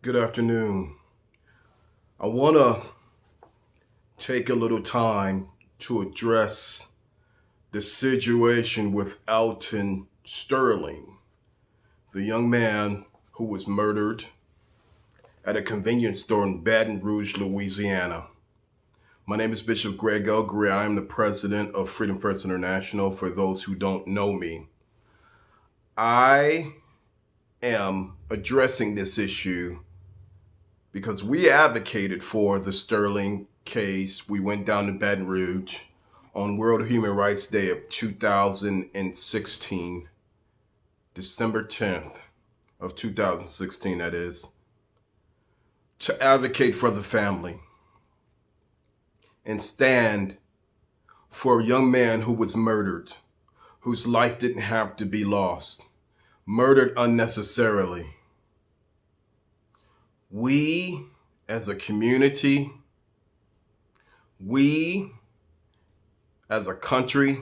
Good afternoon. I want to take a little time to address the situation with Alton Sterling, the young man who was murdered at a convenience store in Baton Rouge, Louisiana. My name is Bishop Gregg L.Greer. I am the president of Freedom First International. For those who don't know me, I am addressing this issue because we advocated for the Sterling case. We went down to Baton Rouge on World Human Rights Day of 2016, December 10th of 2016, that is, to advocate for the family and stand for a young man who was murdered, whose life didn't have to be lost, murdered unnecessarily. We, as a community, we, as a country,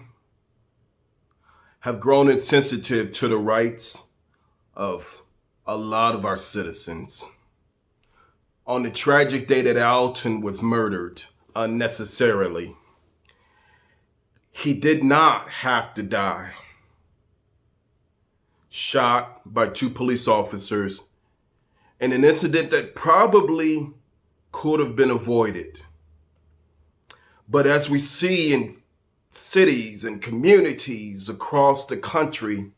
have grown insensitive to the rights of a lot of our citizens. On the tragic day that Alton was murdered unnecessarily, he did not have to die. Shot by two police officers in an incident that probably could have been avoided. But as we see in cities and communities across the country,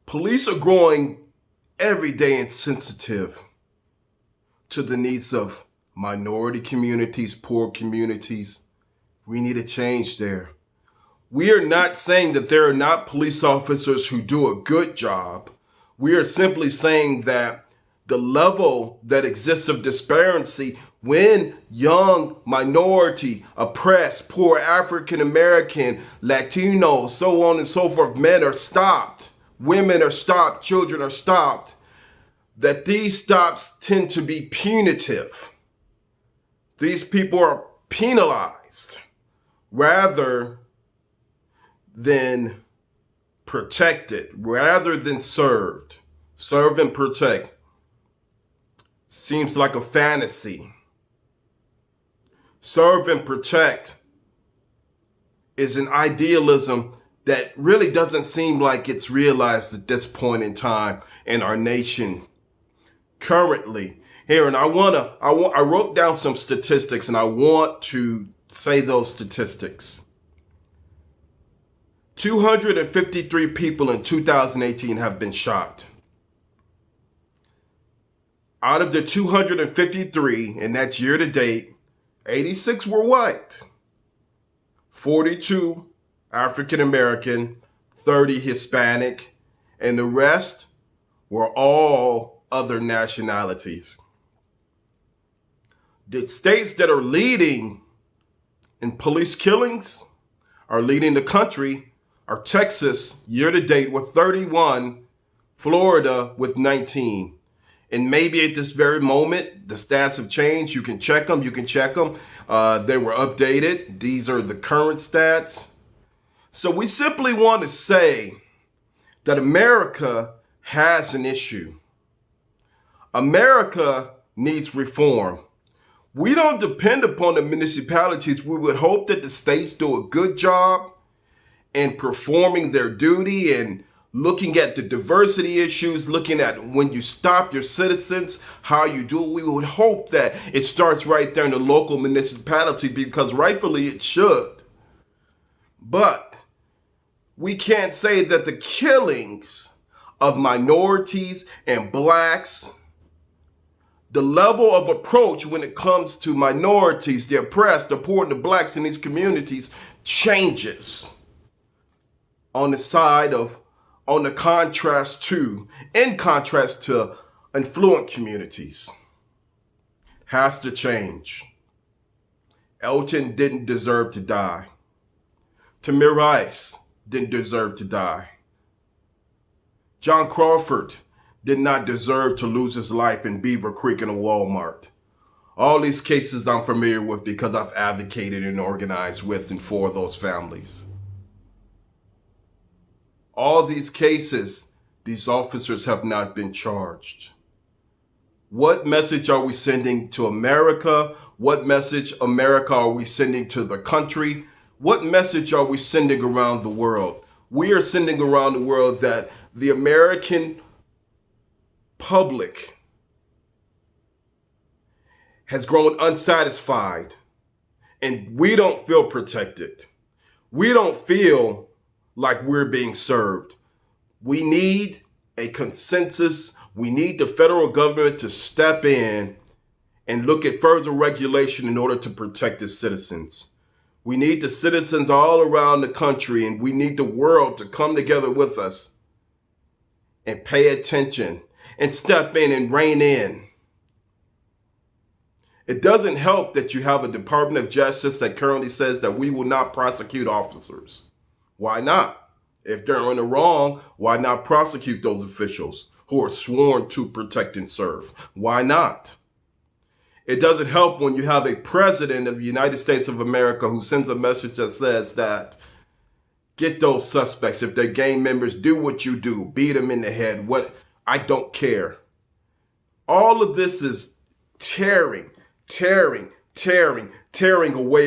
police are growing every day insensitive to the needs of minority communities, poor communities. We need a change there. We are not saying that there are not police officers who do a good job. We are simply saying that the level that exists of disparity when young, minority, oppressed, poor, African American, Latino, so on and so forth, men are stopped, women are stopped, children are stopped, that these stops tend to be punitive. These people are penalized rather than protected, rather than served. Serve and protect seems like a fantasy. Serve and protect is an idealism that really doesn't seem like it's realized at this point in time in our nation currently. Here, and I wrote down some statistics, and I want to say those statistics. 253 people in 2018 have been shot. Out of the 253, and that's year to date, 86 were white, 42 African American, 30 Hispanic, and the rest were all other nationalities. The states that are leading in police killings, are leading the country, are Texas, year to date, with 31, Florida with 19. And maybe at this very moment, the stats have changed. You can check them. They were updated. These are the current stats. So we simply want to say that America has an issue. America needs reform. We don't depend upon the municipalities. We would hope that the states do a good job in performing their duty and looking at the diversity issues, looking at when you stop your citizens, how you do it. We would hope that it starts right there in the local municipality, because rightfully it should. But we can't say that the killings of minorities and blacks, the level of approach when it comes to minorities, the oppressed, the poor, and the blacks in these communities changes in contrast to affluent communities. Has to change. Alton didn't deserve to die. Tamir Rice didn't deserve to die. John Crawford did not deserve to lose his life in Beaver Creek in a Walmart. All these cases I'm familiar with because I've advocated and organized with and for those families. All these cases, these officers have not been charged. What message are we sending to America? What message, America, are we sending to the country? What message are we sending around the world? We are sending around the world that the American public has grown unsatisfied and we don't feel protected. We don't feel like we're being served. We need a consensus. We need the federal government to step in and look at further regulation in order to protect its citizens. We need the citizens all around the country, and we need the world to come together with us and pay attention and step in and rein in. It doesn't help that you have a Department of Justice that currently says that we will not prosecute officers. Why not? If they're in the wrong, why not prosecute those officials who are sworn to protect and serve? Why not? It doesn't help when you have a president of the United States of America who sends a message that says that get those suspects. If they're gang members, do what you do. Beat them in the head. I don't care. All of this is tearing away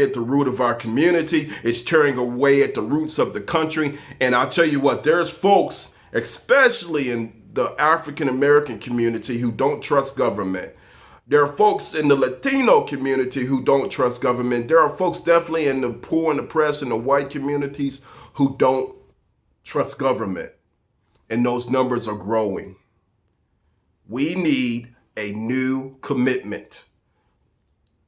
at the root of our community. It's tearing away at the roots of the country. And I'll tell you what, there's folks, especially in the African American community, who don't trust government. There are folks in the Latino community who don't trust government. There are folks definitely in the poor and oppressed and the white communities who don't trust government. And those numbers are growing. We need a new commitment.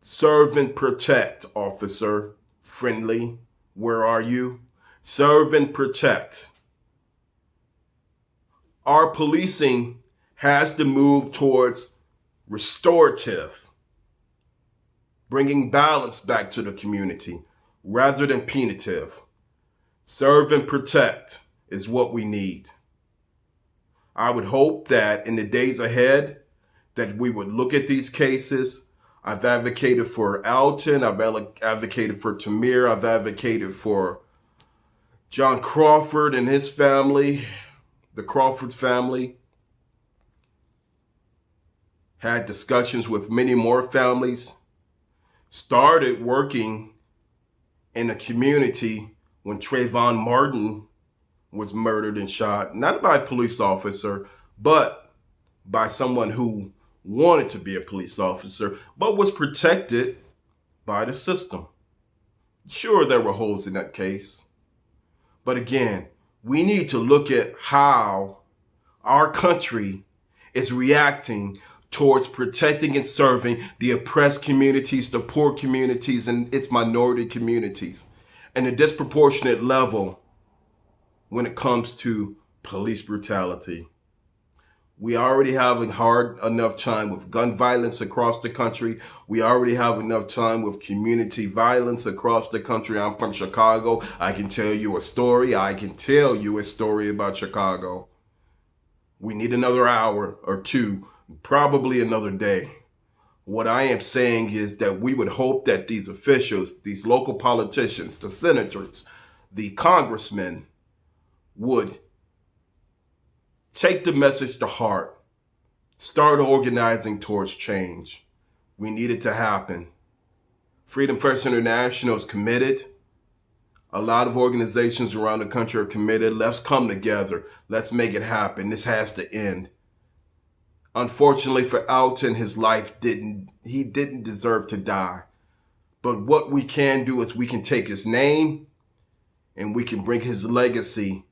Serve and protect, officer. Friendly, where are you? Serve and protect. Our policing has to move towards restorative, bringing balance back to the community rather than punitive. Serve and protect is what we need. I would hope that in the days ahead that we would look at these cases. I've advocated for Alton, I've advocated for Tamir, I've advocated for John Crawford and his family, the Crawford family. Had discussions with many more families, started working in a community when Trayvon Martin was murdered and shot, not by a police officer, but by someone who wanted to be a police officer, but was protected by the system. Sure, there were holes in that case. But again, we need to look at how our country is reacting towards protecting and serving the oppressed communities, the poor communities, and its minority communities, and a disproportionate level when it comes to police brutality. We already have a hard enough time with gun violence across the country. We already have enough time with community violence across the country. I'm from Chicago. I can tell you a story. About Chicago. We need another hour or two, probably another day. What I am saying is that we would hope that these officials, these local politicians, the senators, the congressmen would take the message to heart, start organizing towards change. We need it to happen. Freedom First International is committed. A lot of organizations around the country are committed. Let's come together. Let's make it happen. This has to end. Unfortunately for Alton, his life didn't deserve to die. But what we can do is we can take his name and we can bring his legacy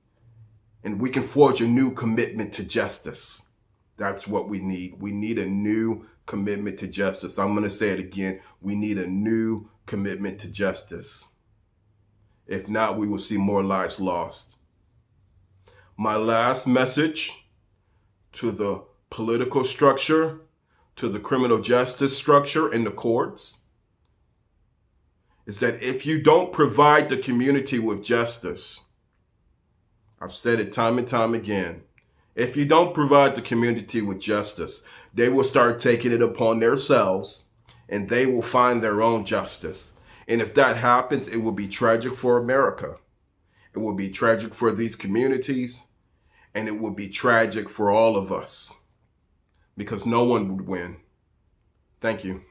and we can forge a new commitment to justice. That's what we need. We need a new commitment to justice. I'm going to say it again. We need a new commitment to justice. If not, we will see more lives lost. My last message to the political structure, to the criminal justice structure in the courts, is that if you don't provide the community with justice, I've said it time and time again, if you don't provide the community with justice, they will start taking it upon themselves and they will find their own justice. And if that happens, it will be tragic for America. It will be tragic for these communities, and it will be tragic for all of us. because no one would win. Thank you.